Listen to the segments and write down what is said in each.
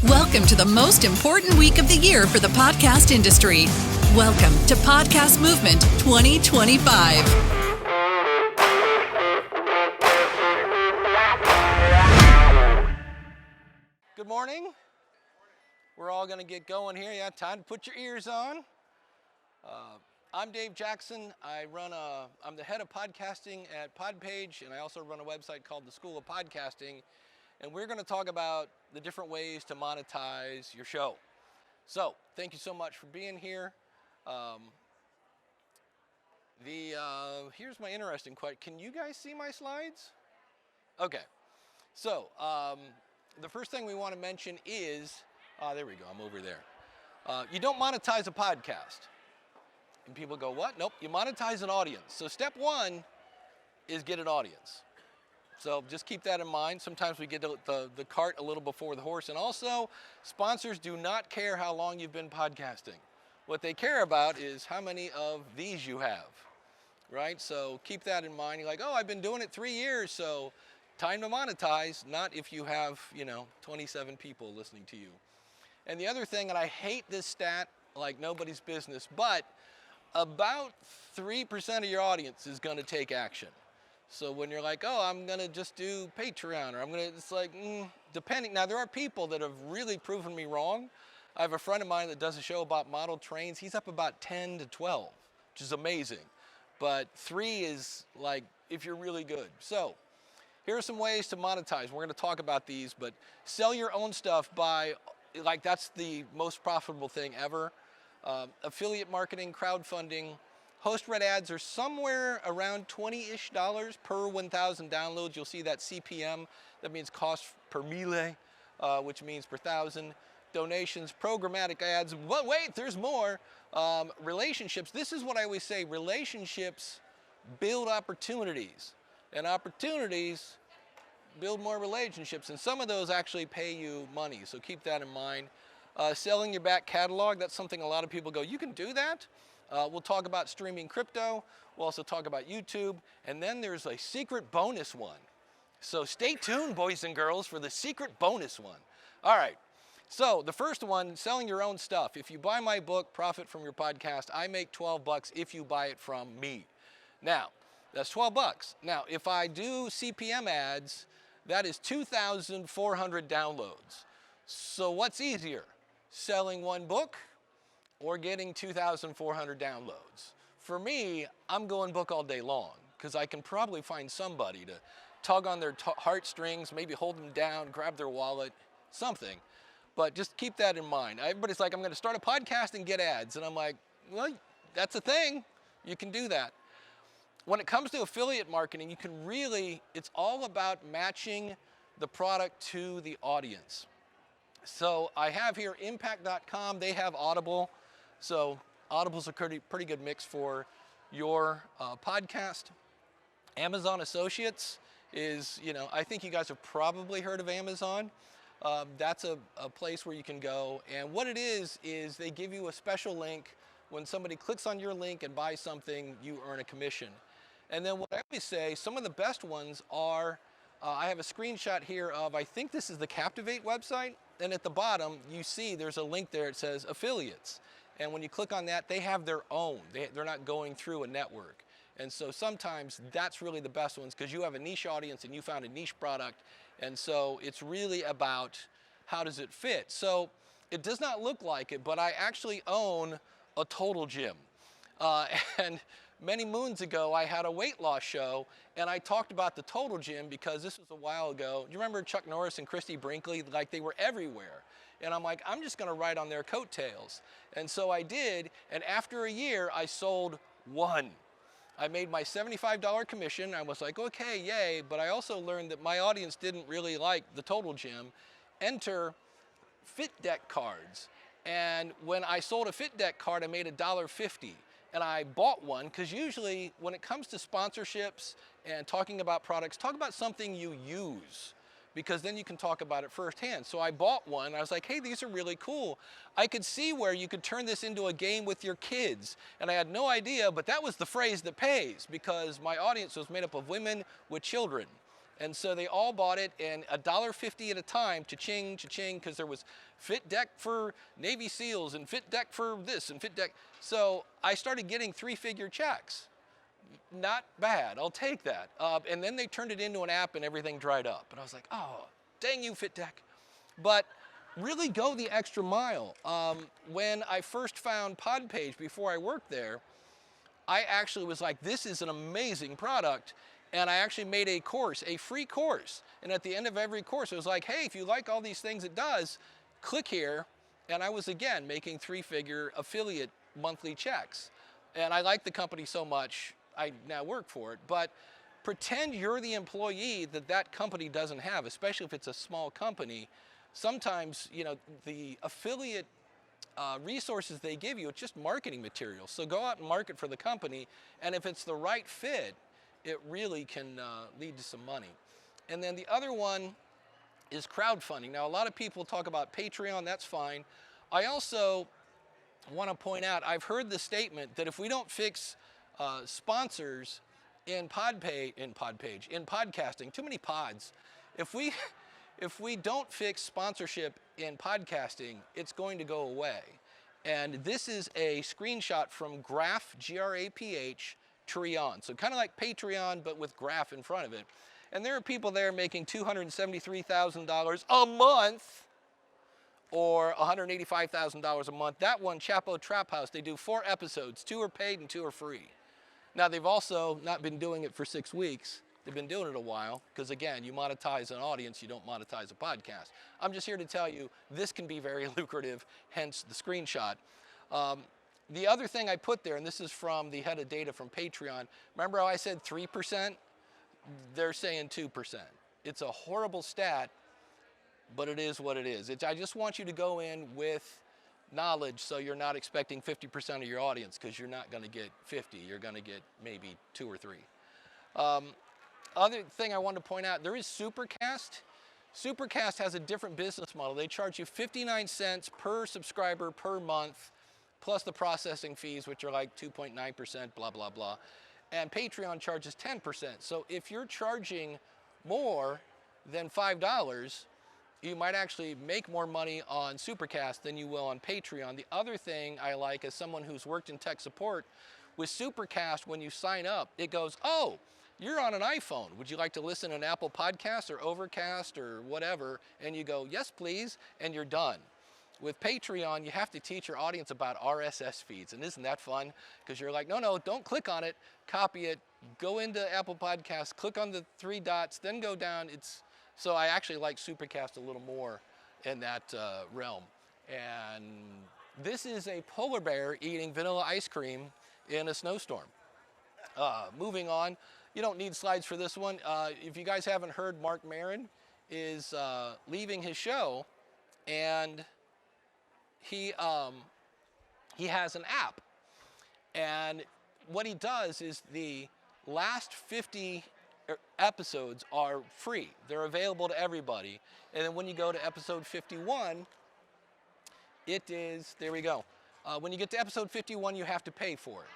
Welcome to the most important week of the year for the podcast industry. Welcome to Podcast Movement 2025. Good morning. We're all going to get going here. Yeah, time to put your ears on. I'm Dave Jackson. I'm the head of podcasting at Podpage, and I also run a website called the School of Podcasting. And we're going to talk about the different ways to monetize your show. So, thank you so much for being here. Here's my interesting question. Can you guys see my slides? Okay. So, the first thing we want to mention is, there we go, I'm over there. You don't monetize a podcast. And people go, what? Nope, you monetize an audience. So step one is get an audience. So just keep that in mind. Sometimes we get the cart a little before the horse. And also, sponsors do not care how long you've been podcasting. What they care about is how many of these you have, right? So keep that in mind. You're like, oh, I've been doing it 3 years, so time to monetize. Not if you have, 27 people listening to you. And the other thing, and I hate this stat like nobody's business, but about 3% of your audience is going to take action. So when you're like, oh, I'm going to just do Patreon, or it's like, depending. Now, there are people that have really proven me wrong. I have a friend of mine that does a show about model trains. He's up about 10 to 12, which is amazing. But 3 is like if you're really good. So here are some ways to monetize. We're going to talk about these, but sell your own stuff that's the most profitable thing ever. Affiliate marketing, crowdfunding. Host-read ads are somewhere around $20-ish per 1,000 downloads. You'll see that CPM. That means cost per mille, which means per thousand. Donations, programmatic ads. But wait, there's more. Relationships. This is what I always say. Relationships build opportunities. And opportunities build more relationships. And some of those actually pay you money. So keep that in mind. Selling your back catalog. That's something a lot of people go, you can do that? We'll talk about streaming crypto. We'll also talk about YouTube. And then there's a secret bonus one. So stay tuned, boys and girls, for the secret bonus one. All right. So the first one, selling your own stuff. If you buy my book, Profit from Your Podcast, I make $12 if you buy it from me. Now, that's $12. Now, if I do CPM ads, that is 2,400 downloads. So what's easier, selling one book or getting 2,400 downloads? For me, I'm going book all day long because I can probably find somebody to tug on their heartstrings, maybe hold them down, grab their wallet, something. But just keep that in mind. Everybody's like, I'm going to start a podcast and get ads. And I'm like, well, that's a thing. You can do that. When it comes to affiliate marketing, it's all about matching the product to the audience. So I have here impact.com. They have Audible. So Audible's a pretty good mix for your podcast. Amazon Associates is, I think you guys have probably heard of Amazon. That's a place where you can go. And what it is they give you a special link. When somebody clicks on your link and buys something, you earn a commission. And then what I always say, some of the best ones are, I have a screenshot here of, I think this is the Captivate website. And at the bottom, you see there's a link there. It says affiliates. And when you click on that, they have their own. They're not going through a network. And so sometimes that's really the best ones because you have a niche audience and you found a niche product. And so it's really about how does it fit. So it does not look like it, but I actually own a total gym. And many moons ago, I had a weight loss show, and I talked about the total gym because this was a while ago. Do you remember Chuck Norris and Christy Brinkley? Like, they were everywhere. And I'm like, I'm just going to ride on their coattails. And so I did, and after a year, I sold one. I made my $75 commission. I was like, okay, yay. But I also learned that my audience didn't really like the total gym. Enter Fit Deck cards. And when I sold a Fit Deck card, I made $1.50. And I bought one because usually when it comes to sponsorships and talking about products, talk about something you use because then you can talk about it firsthand. So I bought one. I was like, hey, these are really cool. I could see where you could turn this into a game with your kids. And I had no idea, but that was the phrase that pays because my audience was made up of women with children. And so they all bought it, and $1.50 at a time, cha-ching, cha-ching, because there was fit deck for Navy SEALs and fit deck for this and fit deck. So I started getting 3-figure checks. Not bad, I'll take that. And then they turned it into an app and everything dried up. And I was like, oh, dang you, fit deck. But really go the extra mile. When I first found Podpage before I worked there, I actually was like, this is an amazing product. And I actually made a course, a free course. And at the end of every course, it was like, hey, if you like all these things it does, click here. And I was, again, making 3-figure affiliate monthly checks. And I like the company so much, I now work for it. But pretend you're the employee that company doesn't have, especially if it's a small company. Sometimes, the affiliate resources they give you, it's just marketing materials. So go out and market for the company. And if it's the right fit, it really can lead to some money. And then the other one is crowdfunding. Now, a lot of people talk about Patreon, that's fine. I also want to point out, I've heard the statement that if we don't fix sponsors in podcasting, too many pods, if we don't fix sponsorship in podcasting, it's going to go away. And this is a screenshot from Graph, G-R-A-P-H, Treon. So kind of like Patreon, but with Graph in front of it. And there are people there making $273,000 a month or $185,000 a month. That one, Chapo Trap House, they do 4 episodes. 2 are paid and 2 are free. Now, they've also not been doing it for 6 weeks. They've been doing it a while because, again, you monetize an audience, you don't monetize a podcast. I'm just here to tell you this can be very lucrative, hence the screenshot. The other thing I put there, and this is from the head of data from Patreon, remember how I said 3%? They're saying 2%. It's a horrible stat, but it is what it is. I just want you to go in with knowledge so you're not expecting 50% of your audience, because you're not going to get 50. You're going to get maybe 2 or 3. Other thing I wanted to point out, there is Supercast. Supercast has a different business model. They charge you 59 cents per subscriber per month, plus the processing fees, which are like 2.9%, blah, blah, blah. And Patreon charges 10%. So if you're charging more than $5, you might actually make more money on Supercast than you will on Patreon. The other thing I like, as someone who's worked in tech support, with Supercast, when you sign up, it goes, oh, you're on an iPhone. Would you like to listen to an Apple Podcast or Overcast or whatever? And you go, yes, please, and you're done. With Patreon, you have to teach your audience about RSS feeds. And isn't that fun? Because you're like, no, don't click on it, copy it, go into Apple Podcasts, click on the 3 dots, then go down. So I actually like Supercast a little more in that realm. And this is a polar bear eating vanilla ice cream in a snowstorm. Moving on, you don't need slides for this one. If you guys haven't heard, Mark Maron is leaving his show, and he has an app. And what he does is the last 50 episodes are free. They're available to everybody. And then when you go to episode 51, it is, there we go. When you get to episode 51, you have to pay for it.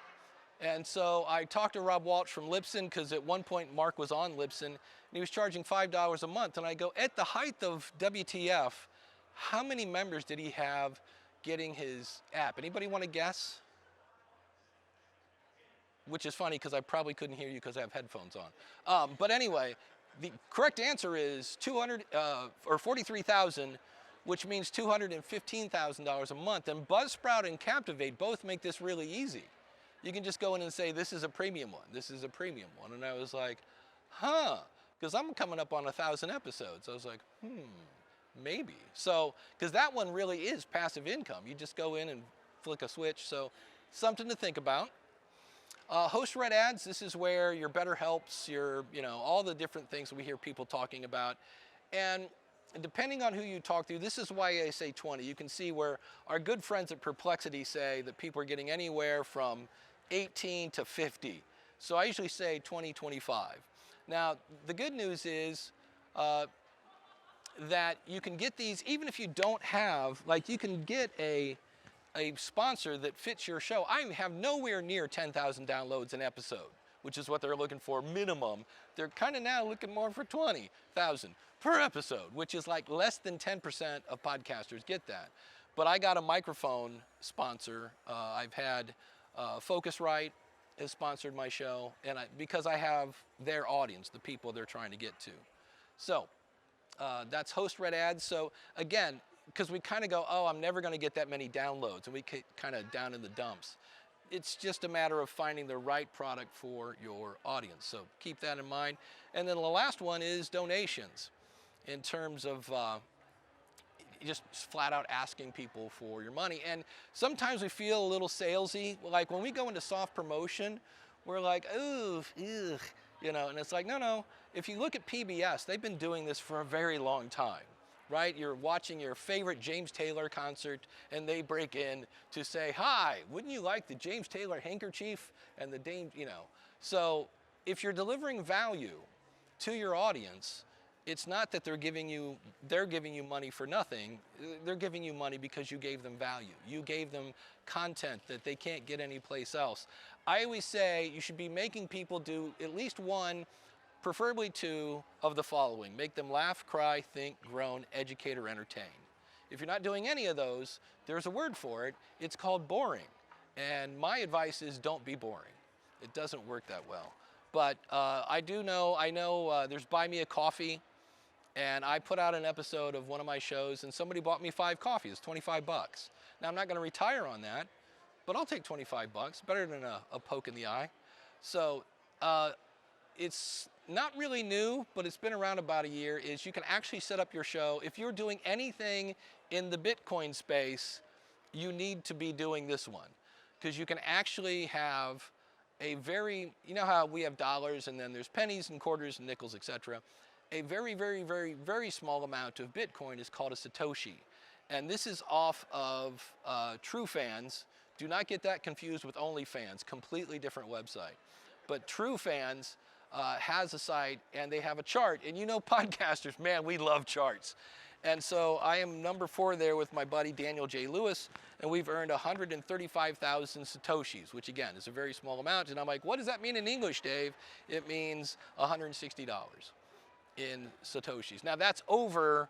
And so I talked to Rob Walsh from Libsyn, because at one point Mark was on Libsyn, and he was charging $5 a month. And I go, at the height of WTF, how many members did he have getting his app? Anybody want to guess? Which is funny, because I probably couldn't hear you because I have headphones on. But anyway, the correct answer is 43,000, which means $215,000 a month. And Buzzsprout and Captivate both make this really easy. You can just go in and say, this is a premium one, this is a premium one. And I was like, because I'm coming up on 1,000 episodes. I was like, maybe. So, because that one really is passive income. You just go in and flick a switch. So, something to think about. Host read ads, this is where your better helps, your, all the different things we hear people talking about. And depending on who you talk to, this is why I say 20. You can see where our good friends at Perplexity say that people are getting anywhere from 18 to 50. So I usually say 20, 25. Now, the good news is that you can get these, even if you don't have, like you can get a sponsor that fits your show. I have nowhere near 10,000 downloads an episode which is what they're looking for minimum. They're kind of now looking more for 20,000 per episode, which is like less than 10% of podcasters get that. But I got a microphone sponsor. I've had Focusrite has sponsored my show, and because I have their audience, the people they're trying to get to. So that's host read ads. So again, because we kind of go, oh, I'm never going to get that many downloads, and we kind of down in the dumps. It's just a matter of finding the right product for your audience. So keep that in mind. And then the last one is donations, in terms of just flat out asking people for your money. And sometimes we feel a little salesy. Like when we go into soft promotion, we're like, ooh, ugh, you know, and it's like, no. If you look at PBS, they've been doing this for a very long time, right? You're watching your favorite James Taylor concert, and they break in to say, hi, wouldn't you like the James Taylor handkerchief and the Dame, you know. So if you're delivering value to your audience, it's not that they're giving you money for nothing. They're giving you money because you gave them value. You gave them content that they can't get anyplace else. I always say you should be making people do at least one, preferably two, of the following. Make them laugh, cry, think, groan, educate, or entertain. If you're not doing any of those, there's a word for it. It's called boring. And my advice is don't be boring. It doesn't work that well. But I know there's Buy Me a Coffee. And I put out an episode of one of my shows, and somebody bought me 5 coffees, 25 bucks. Now, I'm not going to retire on that, but I'll take 25 bucks, better than a poke in the eye. So it's not really new, but it's been around about a year, is you can actually set up your show. If you're doing anything in the Bitcoin space, you need to be doing this one, because you can actually have a very, you know how we have dollars and then there's pennies and quarters and nickels, etc. A very, very, very, very small amount of Bitcoin is called a Satoshi. And this is off of TrueFans. Do not get that confused with OnlyFans, completely different website. But TrueFans has a site, and they have a chart. And you know podcasters, man, we love charts. And so I am number 4 there with my buddy Daniel J. Lewis, and we've earned 135,000 Satoshis, which again is a very small amount. And I'm like, what does that mean in English, Dave? It means $160. In Satoshis. Now that's over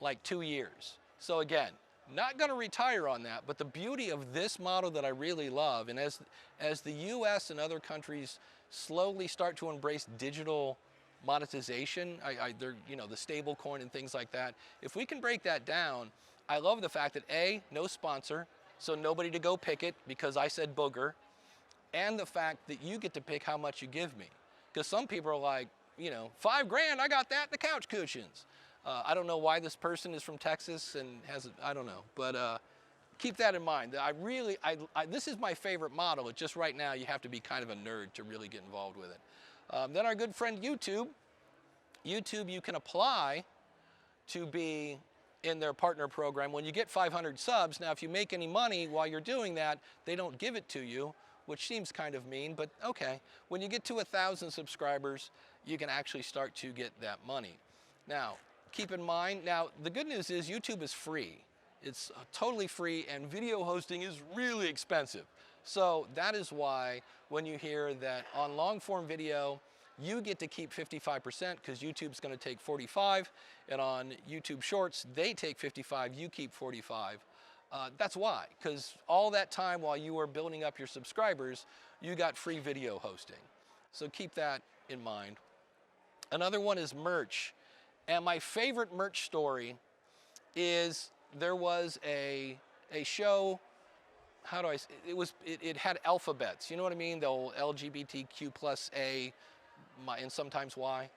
like 2 years. So again, not going to retire on that, but the beauty of this model that I really love, and as the US and other countries slowly start to embrace digital monetization, they're, you know, the stable coin and things like that, if we can break that down, I love the fact that A, no sponsor, so nobody to go pick it because I said booger, and the fact that you get to pick how much you give me. Because some people are like, you know, $5 grand, I got that, the couch cushions. I don't know why this person is from Texas and I don't know, but keep that in mind. This is my favorite model. It's just right now you have to be kind of a nerd to really get involved with it. Then our good friend YouTube. YouTube, you can apply to be in their partner program. When you get 500 subs, now if you make any money while you're doing that, they don't give it to you, which seems kind of mean, but okay. When you get to 1,000 subscribers, you can actually start to get that money. Now, keep in mind, now the good news is YouTube is free. It's totally free, and video hosting is really expensive. So that is why when you hear that on long form video, you get to keep 55% because YouTube's going to take 45, and on YouTube Shorts, they take 55, you keep 45. That's why, because all that time while you were building up your subscribers, you got free video hosting. So keep that in mind. Another one is merch. And my favorite merch story is there was a show, how do I say, it had alphabets, you know what I mean? The old LGBTQ plus A and sometimes Y.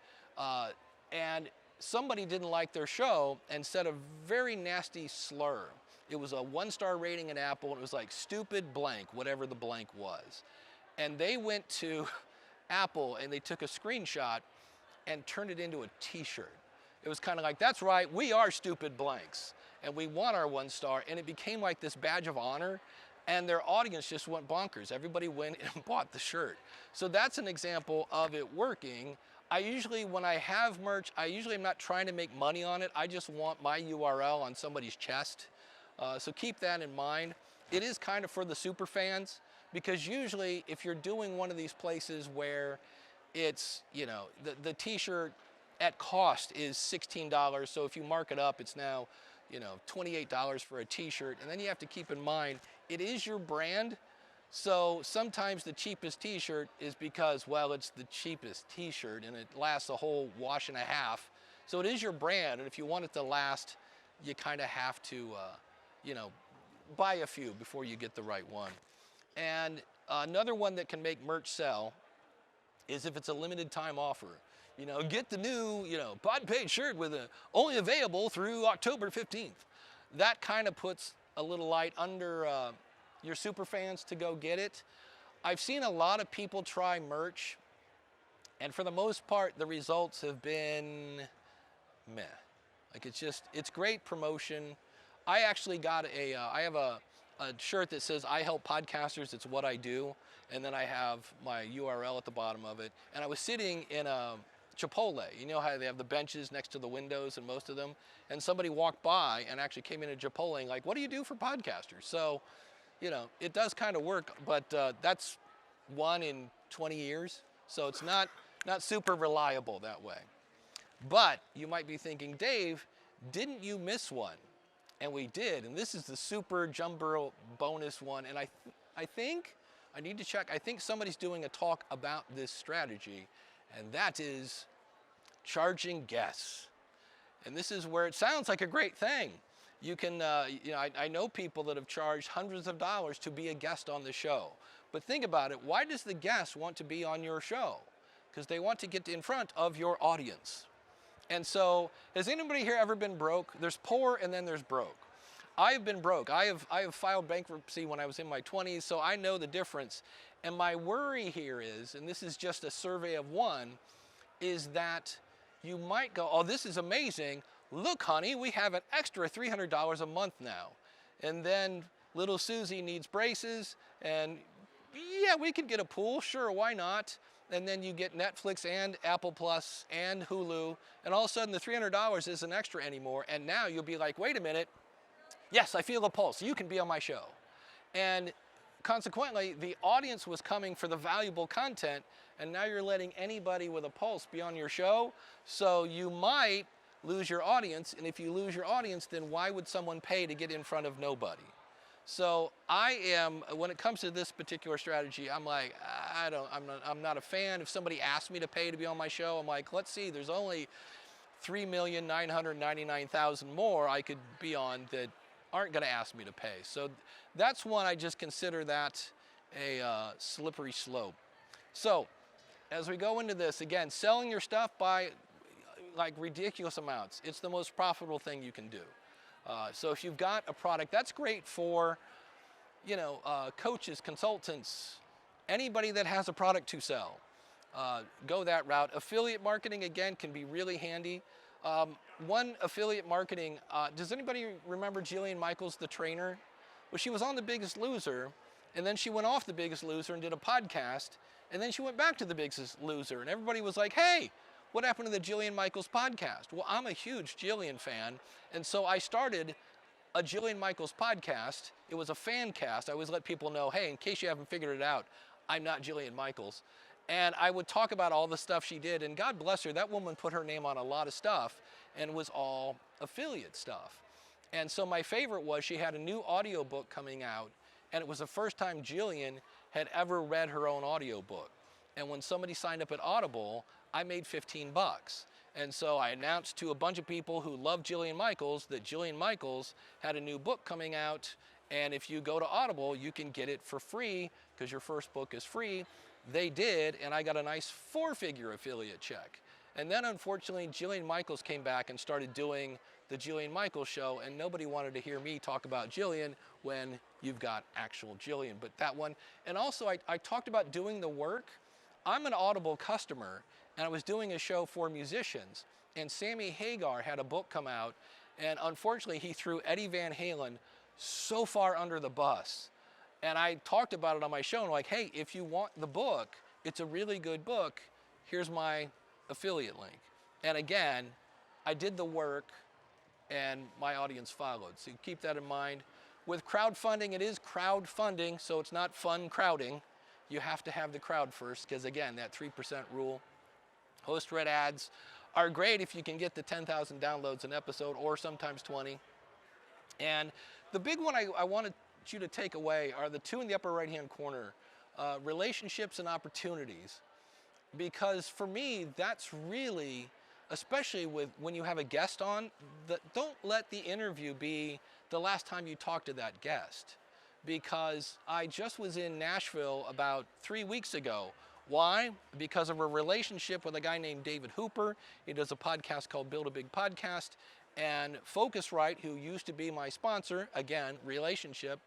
And somebody didn't like their show and said a very nasty slur. It was a 1-star rating in Apple, and it was like stupid blank, whatever the blank was. And they went to Apple and they took a screenshot and turned it into a t-shirt. It was kind of like, that's right, we are stupid blanks, and we want our 1 star, and it became like this badge of honor, and their audience just went bonkers. Everybody went and bought the shirt. So that's an example of it working. I usually, when I have merch, I usually am not trying to make money on it. I just want my URL on somebody's chest. So keep that in mind. It is kind of for the super fans. because usually if you're doing one of these places where it's, the t-shirt at cost is $16, so if you mark it up, it's now, $28 for a t-shirt, and then you have to keep in mind, it is your brand, so sometimes the cheapest t-shirt is because, well, it's the cheapest t-shirt and it lasts a whole wash and a half, so it is your brand, and if you want it to last, you kind of have to, buy a few before you get the right one. And another one that can make merch sell is if it's a limited time offer. Get the new, Pod Page shirt with only available through October 15th. That kind of puts a little light under your super fans to go get it. I've seen a lot of people try merch, and for the most part, the results have been meh. Like it's great promotion. I actually got I have a shirt that says, I help podcasters, it's what I do. And then I have my URL at the bottom of it. And I was sitting in a Chipotle. You know how they have the benches next to the windows in most of them? And somebody walked by and actually came in a Chipotle and like, what do you do for podcasters? So, it does kind of work, but that's 1 in 20 years. So it's not super reliable that way. But you might be thinking, Dave, didn't you miss one? And we did, and this is the super jumbo bonus one, and I think, I need to check, I think somebody's doing a talk about this strategy, and that is charging guests. And this is where it sounds like a great thing. You can, I know people that have charged hundreds of dollars to be a guest on the show. But think about it, why does the guest want to be on your show? Because they want to get in front of your audience. And so, has anybody here ever been broke? There's poor and then there's broke. I've been broke. I have filed bankruptcy when I was in my 20s, so I know the difference. And my worry here is, and this is just a survey of one, is that you might go, oh, this is amazing. Look, honey, we have an extra $300 a month now. And then little Susie needs braces, and yeah, we could get a pool, sure, why not? And then you get Netflix and Apple Plus and Hulu, and all of a sudden the $300 isn't extra anymore, and now you'll be like, wait a minute, yes, I feel a pulse, you can be on my show. And consequently, the audience was coming for the valuable content, and now you're letting anybody with a pulse be on your show, so you might lose your audience, and if you lose your audience, then why would someone pay to get in front of nobody? So when it comes to this particular strategy, I'm like, I'm not a fan. If somebody asked me to pay to be on my show, I'm like, let's see, there's only 3,999,000 more I could be on that aren't going to ask me to pay. So that's one I just consider that a slippery slope. So as we go into this, again, selling your stuff by like ridiculous amounts, it's the most profitable thing you can do. So if you've got a product, that's great for, coaches, consultants, anybody that has a product to sell. Go that route. Affiliate marketing, again, can be really handy. One affiliate marketing, does anybody remember Jillian Michaels, the trainer? Well, she was on The Biggest Loser, and then she went off The Biggest Loser and did a podcast, and then she went back to The Biggest Loser, and everybody was like, hey, what happened to the Jillian Michaels podcast? Well, I'm a huge Jillian fan, and so I started a Jillian Michaels podcast. It was a fan cast. I always let people know, hey, in case you haven't figured it out, I'm not Jillian Michaels. And I would talk about all the stuff she did, and God bless her, that woman put her name on a lot of stuff, and it was all affiliate stuff. And so my favorite was she had a new audiobook coming out, and it was the first time Jillian had ever read her own audiobook. And when somebody signed up at Audible, I made $15. And so I announced to a bunch of people who love Jillian Michaels that Jillian Michaels had a new book coming out, and if you go to Audible, you can get it for free because your first book is free. They did, and I got a nice 4-figure affiliate check. And then unfortunately, Jillian Michaels came back and started doing the Jillian Michaels show, and nobody wanted to hear me talk about Jillian when you've got actual Jillian. But that one, and also I talked about doing the work. I'm an Audible customer, and I was doing a show for musicians, and Sammy Hagar had a book come out, and unfortunately he threw Eddie Van Halen so far under the bus. And I talked about it on my show, and like, hey, if you want the book, it's a really good book, here's my affiliate link. And again, I did the work, and my audience followed. So keep that in mind. With crowdfunding, it is crowdfunding, so it's not fun crowding. You have to have the crowd first, because again, that 3% rule. Host-read ads are great if you can get the 10,000 downloads an episode, or sometimes 20. And the big one I wanted you to take away are the two in the upper right-hand corner, relationships and opportunities. Because for me, that's really, especially when you have a guest on, don't let the interview be the last time you talk to that guest. Because I just was in Nashville about 3 weeks ago. Why? Because of a relationship with a guy named David Hooper. He does a podcast called Build a Big Podcast. And Focusrite, who used to be my sponsor, again, relationship,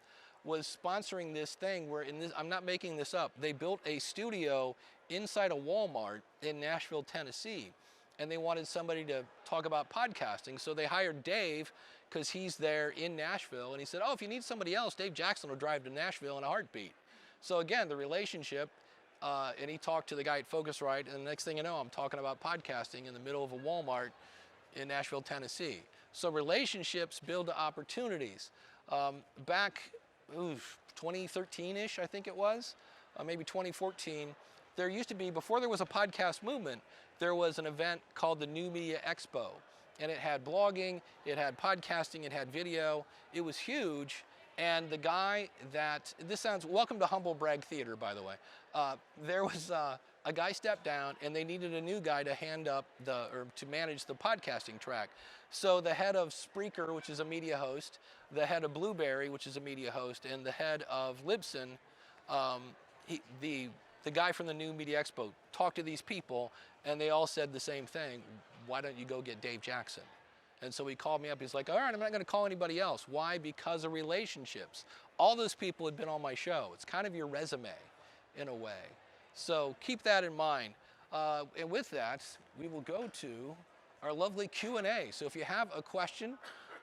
was sponsoring this thing where, I'm not making this up, they built a studio inside a Walmart in Nashville, Tennessee. And they wanted somebody to talk about podcasting. So they hired Dave, because he's there in Nashville. And he said, oh, if you need somebody else, Dave Jackson will drive to Nashville in a heartbeat. So again, the relationship, and he talked to the guy at Focusrite, and the next thing you know, I'm talking about podcasting in the middle of a Walmart in Nashville, Tennessee. So relationships build opportunities. Back 2013-ish, I think it was, maybe 2014, there used to be, before there was a podcast movement, there was an event called the New Media Expo. And it had blogging, it had podcasting, it had video. It was huge. And the guy that, welcome to Humble Brag Theater, by the way. There was a guy stepped down, and they needed a new guy to to manage the podcasting track. So the head of Spreaker, which is a media host, the head of Blueberry, which is a media host, and the head of Libsyn, the guy from the New Media Expo talked to these people, and they all said the same thing. Why don't you go get Dave Jackson? And so he called me up. He's like, all right, I'm not going to call anybody else. Why? Because of relationships. All those people had been on my show. It's kind of your resume in a way. So keep that in mind. And with that, we will go to our lovely Q&A. So if you have a question,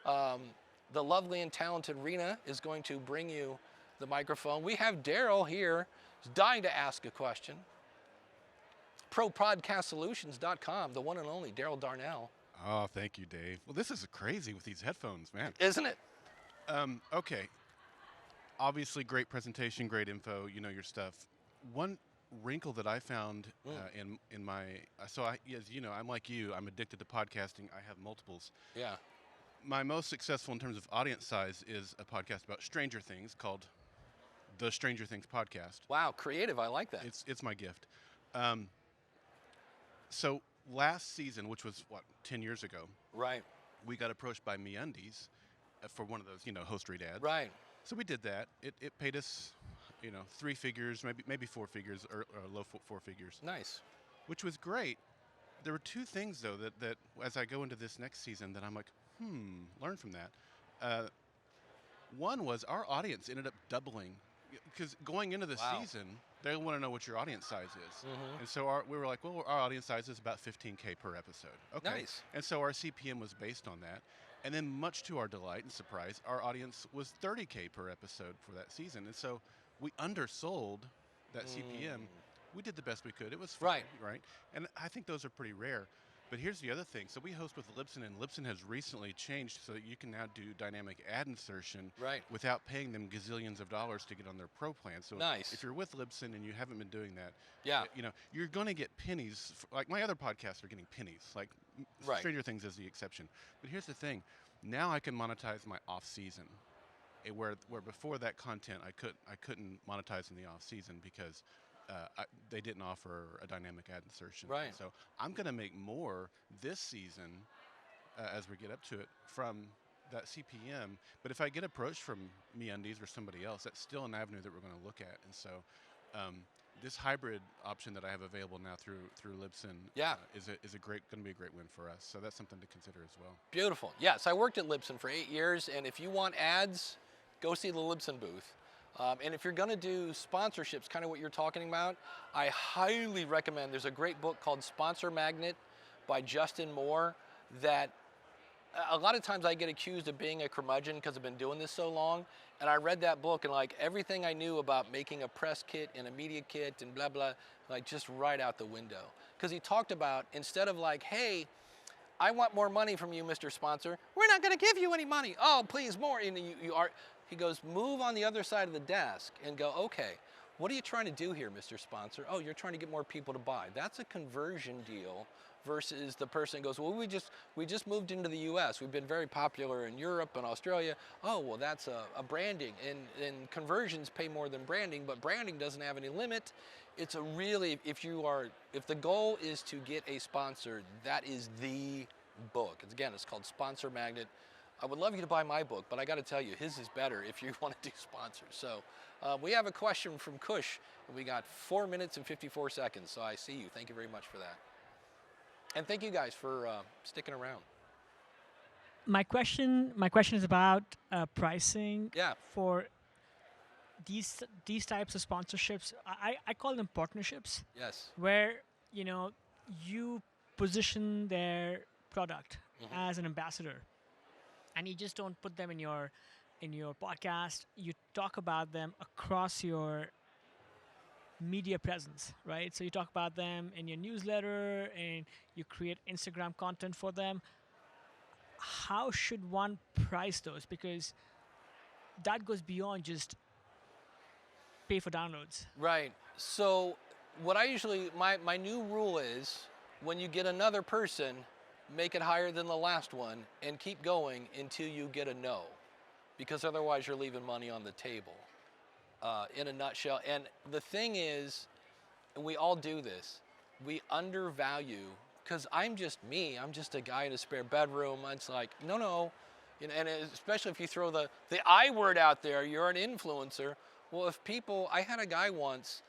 the lovely and talented Rena is going to bring you the microphone. We have Daryl here, who's dying to ask a question. ProPodcastSolutions.com, the one and only Daryl Darnell. Oh, thank you, Dave. Well, this is crazy with these headphones, man. Isn't it? Okay. Obviously, great presentation, great info. You know your stuff. One wrinkle that I found in my as you know, I'm like you. I'm addicted to podcasting. I have multiples. Yeah. My most successful in terms of audience size is a podcast about Stranger Things called The Stranger Things Podcast. Wow, creative. I like that. It's my gift. So last season, which was 10 years ago, right? We got approached by MeUndies for one of those, host read ads. Right. So we did that. It paid us, 3 figures, maybe 4 figures, or low 4 figures. Nice. Which was great. There were 2 things though that as I go into this next season, that I'm like, learn from that. One was our audience ended up doubling, because going into the season, they want to know what your audience size is. And so we were like, well, our audience size is about 15K per episode. Okay. Nice. And so our CPM was based on that. And then much to our delight and surprise, our audience was 30K per episode for that season. And so we undersold that CPM. We did the best we could. It was fun, right? And I think those are pretty rare. But here's the other thing. So we host with Libsyn, and Libsyn has recently changed so that you can now do dynamic ad insertion without paying them gazillions of dollars to get on their pro plan. So if you're with Libsyn and you haven't been doing that, you're going to get pennies. Like my other podcasts are getting pennies. Like Stranger Things is the exception. But here's the thing. Now I can monetize my off season, where before that content I couldn't monetize in the off season because they didn't offer a dynamic ad insertion. Right. And so I'm going to make more this season as we get up to it from that CPM. But if I get approached from MeUndies or somebody else, that's still an avenue that we're going to look at. And so this hybrid option that I have available now through Libsyn is going to be a great win for us. So that's something to consider as well. Beautiful. Yes, I worked at Libsyn for 8 years, and if you want ads, go see the Libsyn booth. And if you're going to do sponsorships, kind of what you're talking about, I highly recommend. There's a great book called Sponsor Magnet by Justin Moore that a lot of times I get accused of being a curmudgeon because I've been doing this so long. And I read that book, and like everything I knew about making a press kit and a media kit and blah, blah, like just right out the window. Because he talked about, instead of like, hey, I want more money from you, Mr. Sponsor. We're not going to give you any money. Oh, please, more. And you are. He goes, move on the other side of the desk and go, okay, what are you trying to do here, Mr. Sponsor? Oh, you're trying to get more people to buy. That's a conversion deal versus the person goes, well, we just moved into the U.S. We've been very popular in Europe and Australia. Oh, well, that's a branding. And conversions pay more than branding, but branding doesn't have any limit. It's a really, if the goal is to get a sponsor, that is the book. It's called Sponsor Magnet. I would love you to buy my book, but I got to tell you, his is better if you want to do sponsors. So we have a question from Kush. We got 4 minutes and 54 seconds. So I see you. Thank you very much for that. And thank you guys for sticking around. My question is about pricing. Yeah. For these types of sponsorships. I call them partnerships. Yes. Where you position their product as an ambassador, and you just don't put them in your podcast. You talk about them across your media presence, right? So you talk about them in your newsletter and you create Instagram content for them. How should one price those? Because that goes beyond just pay for downloads. Right. So what I usually, my new rule is when you get another person, make it higher than the last one and keep going until you get a no, because otherwise you're leaving money on the table. In a nutshell. And the thing is, and we all do this, we undervalue, because I'm just me, I'm just a guy in a spare bedroom. It's like, no, and especially if you throw the I word out there, you're an influencer. Well, if people, I had a guy once,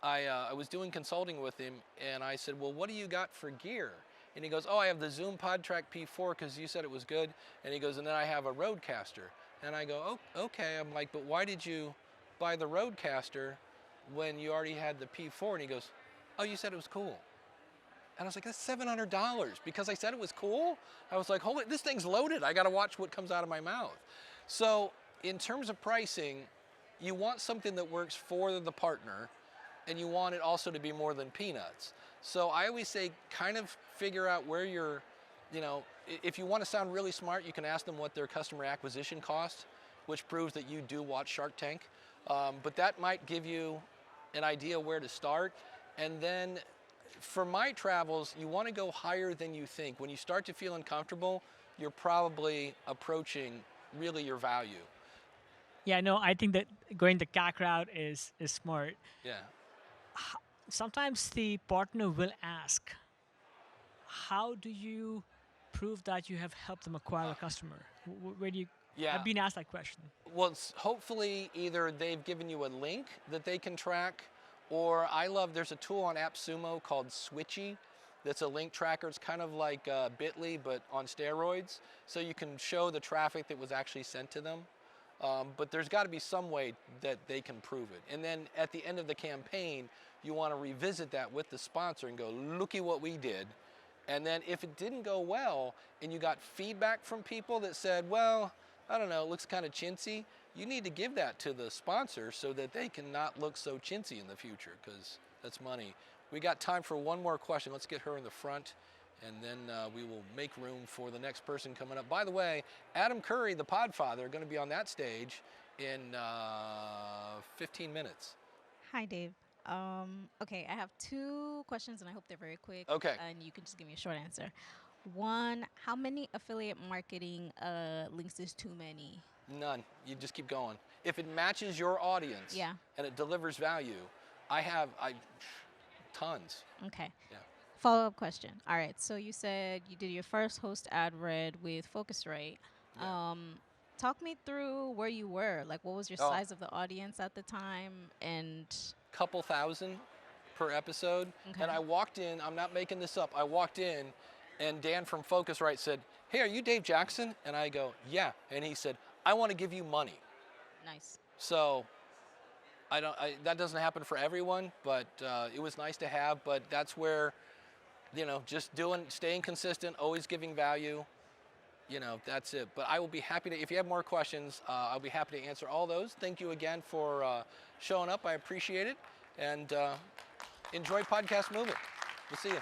I was doing consulting with him, and I said, well, what do you got for gear? And he goes, oh, I have the Zoom PodTrack P4 because you said it was good. And he goes, and then I have a Rodecaster. And I go, oh, okay. I'm like, but why did you buy the Rodecaster when you already had the P4? And he goes, oh, you said it was cool. And I was like, that's $700 because I said it was cool. I was like, holy, this thing's loaded. I got to watch what comes out of my mouth. So in terms of pricing, you want something that works for the partner, and you want it also to be more than peanuts. So I always say, kind of figure out where you're, if you want to sound really smart, you can ask them what their customer acquisition cost, which proves that you do watch Shark Tank. But that might give you an idea where to start. And then for my travels, you want to go higher than you think. When you start to feel uncomfortable, you're probably approaching really your value. Yeah, no, I think that going the CAC route is smart. Yeah. Sometimes the partner will ask, how do you prove that you have helped them acquire a customer? Where do you... Yeah. I've been asked that question. Well, hopefully either they've given you a link that they can track, or there's a tool on AppSumo called Switchy that's a link tracker. It's kind of like Bitly, but on steroids. So you can show the traffic that was actually sent to them. But there's got to be some way that they can prove it. And then at the end of the campaign, you want to revisit that with the sponsor and go, looky what we did. And then if it didn't go well and you got feedback from people that said, well, I don't know, it looks kind of chintzy, you need to give that to the sponsor so that they can not look so chintzy in the future, because that's money. We got time for one more question. Let's get her in the front, and then we will make room for the next person coming up. By the way, Adam Curry, the Podfather, are going to be on that stage in 15 minutes. Hi, Dave. Okay, I have 2 questions, and I hope they're very quick. Okay. And you can just give me a short answer. One, how many affiliate marketing links is too many? None. You just keep going. If it matches your audience and it delivers value, I tons. Okay. Yeah. Follow-up question. All right, so you said you did your first host ad read with Focusrite. Yeah. Talk me through where you were. Like, what was your size of the audience at the time? And couple thousand per episode. Okay. And I walked in, I'm not making this up, I walked in and Dan from Focusrite said, hey, are you Dave Jackson? And I go, yeah. And he said, I want to give you money. Nice. So that doesn't happen for everyone, but it was nice to have. But that's where, just staying consistent, always giving value, that's it. But I will be happy to, if you have more questions, I'll be happy to answer all those. Thank you again for showing up. I appreciate it. And enjoy Podcast Movement. We'll see you.